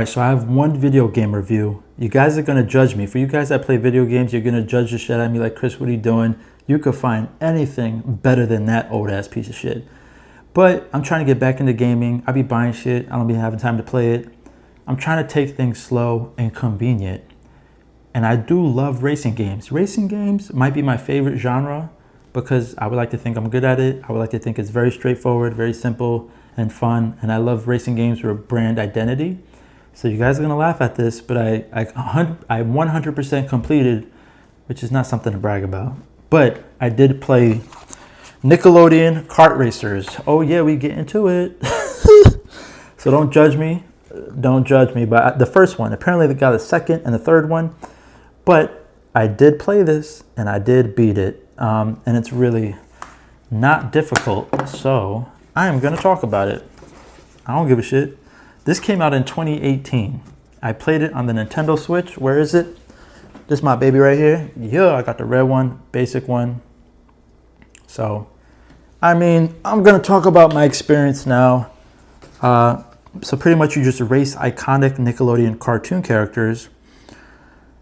Alright, so I have one video game review. You guys are going to judge me. For you guys that play video games, you're going to judge the shit out of me like, Chris, what are you doing? You could find anything better than that old ass piece of shit. But I'm trying to get back into gaming. I be buying shit. I don't be having time to play it. I'm trying to take things slow and convenient. And I do love racing games. Racing games might be my favorite genre because I would like to think I'm good at it. I would like to think it's very straightforward, very simple and fun. And I love racing games with brand identity. So you guys are gonna laugh at this, but I 100% completed, which is not something to brag about. But I did play Nickelodeon Kart Racers. Oh yeah, we get into it. So don't judge me. Don't judge me. But the first one, apparently they got a second and a third one. But I did play this and I did beat it. And it's really not difficult. So I am gonna talk about it. I don't give a shit. This came out in 2018. I played it on the Nintendo Switch. Where is it? This is my baby right here. Yeah, I got the red one, basic one. So, I mean, I'm gonna talk about my experience now. So pretty much you just race iconic Nickelodeon cartoon characters.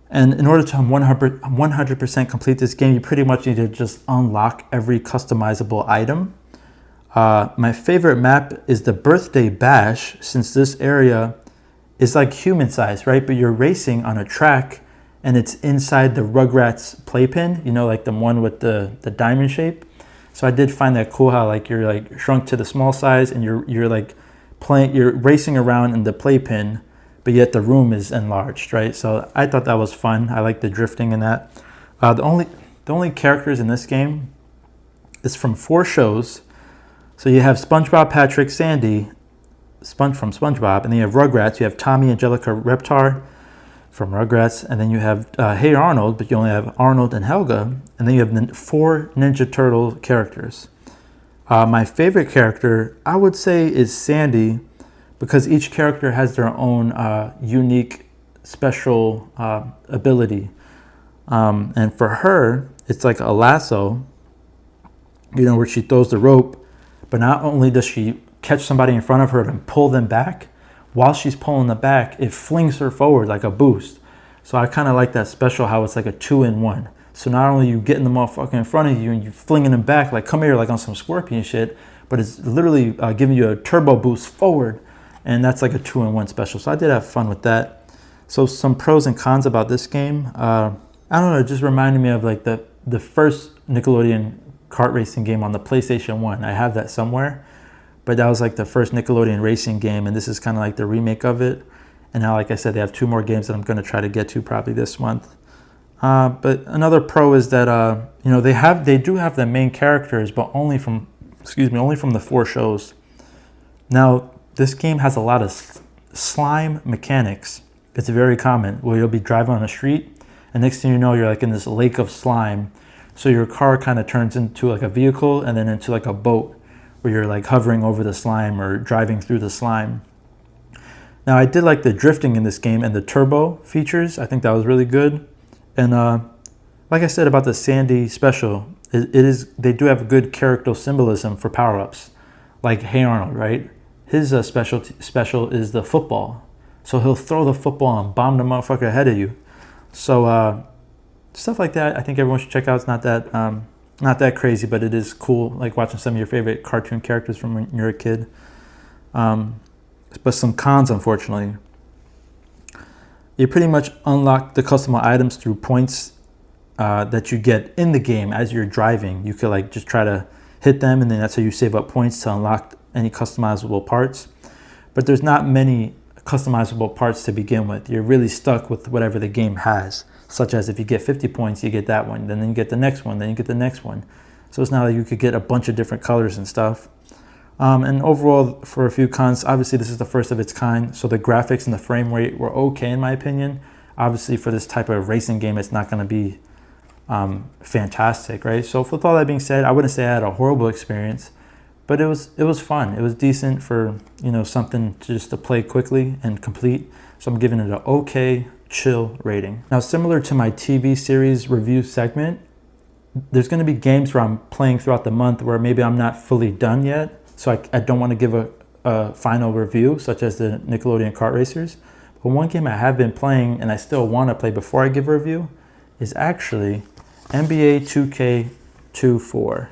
And in order to 100% complete this game, you pretty much need to just unlock every customizable item. My favorite map is the Birthday Bash, since this area is like human size, right? But you're racing on a track and it's inside the Rugrats playpen, you know, like the one with the diamond shape. So I did find that cool how like you're like shrunk to the small size and you're like you're racing around in the playpen, but yet the room is enlarged, right? So I thought that was fun. I like the drifting in that. The only characters in this game is from 4 shows. So you have SpongeBob, Patrick, Sandy, from SpongeBob, and then you have Rugrats. You have Tommy, Angelica, Reptar from Rugrats, and then you have Hey Arnold, but you only have Arnold and Helga, and then you have 4 Ninja Turtle characters. My favorite character, I would say, is Sandy, because each character has their own unique, special ability. And for her, it's like a lasso, you know, where she throws the rope. But not only does she catch somebody in front of her and pull them back, while she's pulling them back, it flings her forward like a boost. So I kind of like that special, how it's like a 2-in-1. So not only you getting the motherfucker in front of you and you flinging them back, like come here, like on some Scorpion shit, but it's literally giving you a turbo boost forward. And that's like a 2-in-1 special. So I did have fun with that. So some pros and cons about this game. I don't know, it just reminded me of like the first Nickelodeon kart racing game on the PlayStation 1. I have that somewhere, but that was like the first Nickelodeon racing game, and this is kind of like the remake of it. And now, like I said, they have 2 more games that I'm going to try to get to probably this month. But another pro is that you know, they do have the main characters, but only from the 4 shows. Now this game has a lot of slime mechanics. It's very common where you'll be driving on a street, and next thing you know, you're like in this lake of slime. So your car kind of turns into like a vehicle and then into like a boat where you're like hovering over the slime or driving through the slime. Now I did like the drifting in this game and the turbo features. I think that was really good. And like I said about the Sandy special, they do have good character symbolism for power-ups. Like Hey Arnold, right? His special is the football. So he'll throw the football and bomb the motherfucker ahead of you. So stuff like that, I think everyone should check out. It's not that crazy, but it is cool, like watching some of your favorite cartoon characters from when you're a kid. But some cons, unfortunately. You pretty much unlock the customizable items through points that you get in the game as you're driving. You could like just try to hit them, and then that's how you save up points to unlock any customizable parts. But there's not many customizable parts to begin with. You're really stuck with whatever the game has. Such as if you get 50 points, you get that one, then you get the next one, then you get the next one. So it's not like you could get a bunch of different colors and stuff. And overall, for a few cons, obviously this is the first of its kind, so the graphics and the frame rate were okay in my opinion. Obviously for this type of racing game, it's not going to be fantastic, right? So with all that being said, I wouldn't say I had a horrible experience, but it was fun. It was decent for, you know, something to play quickly and complete. So I'm giving it an okay, chill rating. Now, similar to my TV series review segment, there's going to be games where I'm playing throughout the month where maybe I'm not fully done yet. So I don't want to give a final review, such as the Nickelodeon Kart Racers. But one game I have been playing and I still want to play before I give a review is actually NBA 2K24.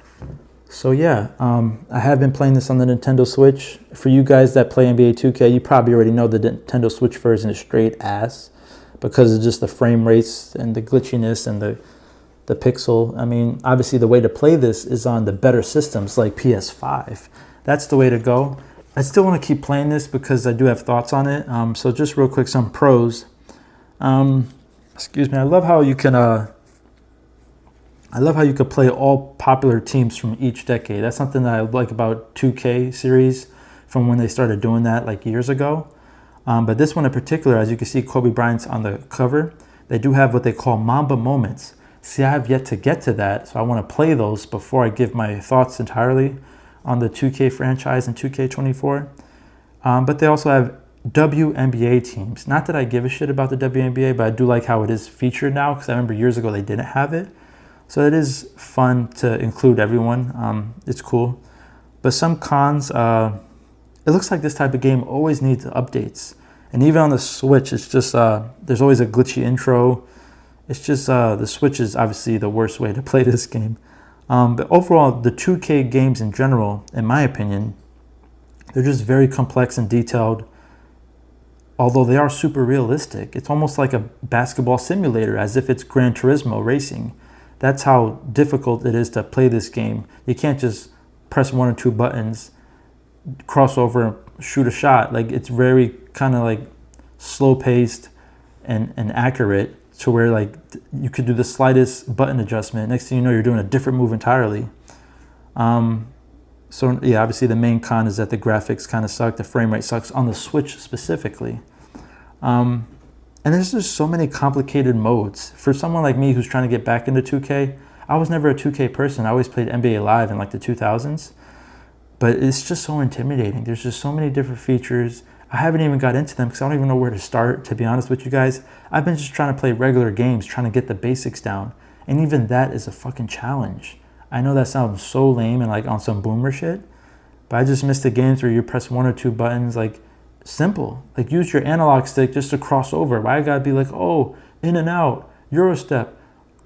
So yeah, I have been playing this on the Nintendo Switch. For you guys that play NBA 2K, you probably already know the Nintendo Switch version is straight ass because of just the frame rates and the glitchiness and the pixel. I mean, obviously the way to play this is on the better systems like PS5. That's the way to go. I still want to keep playing this because I do have thoughts on it. So just real quick, some pros. Excuse me. I love how you can play all popular teams from each decade. That's something that I like about 2K series from when they started doing that like years ago. But this one in particular, as you can see, Kobe Bryant's on the cover. They do have what they call Mamba moments. See, I have yet to get to that, so I want to play those before I give my thoughts entirely on the 2K franchise and 2K24. But they also have WNBA teams. Not that I give a shit about the WNBA, but I do like how it is featured now because I remember years ago they didn't have it. So it is fun to include everyone. It's cool. But some cons, it looks like this type of game always needs updates. And even on the Switch, it's just, there's always a glitchy intro. It's just, the Switch is obviously the worst way to play this game. But overall, the 2K games in general, in my opinion, they're just very complex and detailed. Although they are super realistic. It's almost like a basketball simulator, as if it's Gran Turismo racing. That's how difficult it is to play this game. You can't just press one or two buttons, cross over, shoot a shot. Like, it's very kind of like slow paced and accurate to where like you could do the slightest button adjustment. Next thing you know, you're doing a different move entirely. So yeah, obviously the main con is that the graphics kind of suck. The frame rate sucks on the Switch specifically. And there's just so many complicated modes. For someone like me who's trying to get back into 2K, I was never a 2K person. I always played NBA Live in like the 2000s. But it's just so intimidating. There's just so many different features. I haven't even got into them because I don't even know where to start, to be honest with you guys. I've been just trying to play regular games, trying to get the basics down. And even that is a fucking challenge. I know that sounds so lame and like on some boomer shit, but I just miss the games where you press one or two buttons, like simple. Like use your analog stick just to cross over. Why I gotta be like, oh, in and out, Euro step,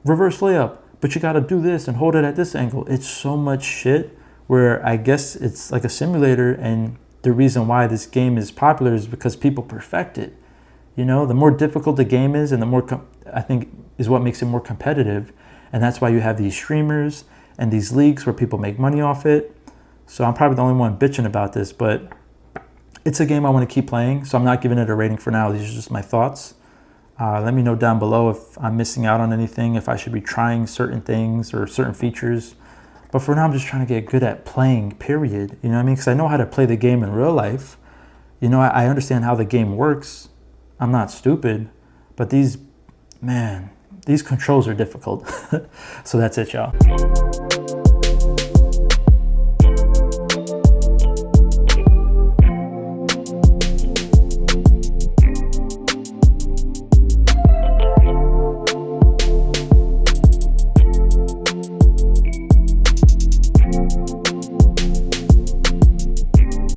reverse layup, but you gotta do this and hold it at this angle. It's so much shit where I guess it's like a simulator, and the reason why this game is popular is because people perfect it. You know, the more difficult the game is and the more, I think, is what makes it more competitive. And that's why you have these streamers and these leagues where people make money off it. So I'm probably the only one bitching about this, but it's a game I want to keep playing. So I'm not giving it a rating for now. These are just my thoughts. Let me know down below if I'm missing out on anything, if I should be trying certain things or certain features. But for now, I'm just trying to get good at playing, period. You know what I mean? Because I know how to play the game in real life. You know, I understand how the game works. I'm not stupid. But these controls are difficult. So that's it, y'all.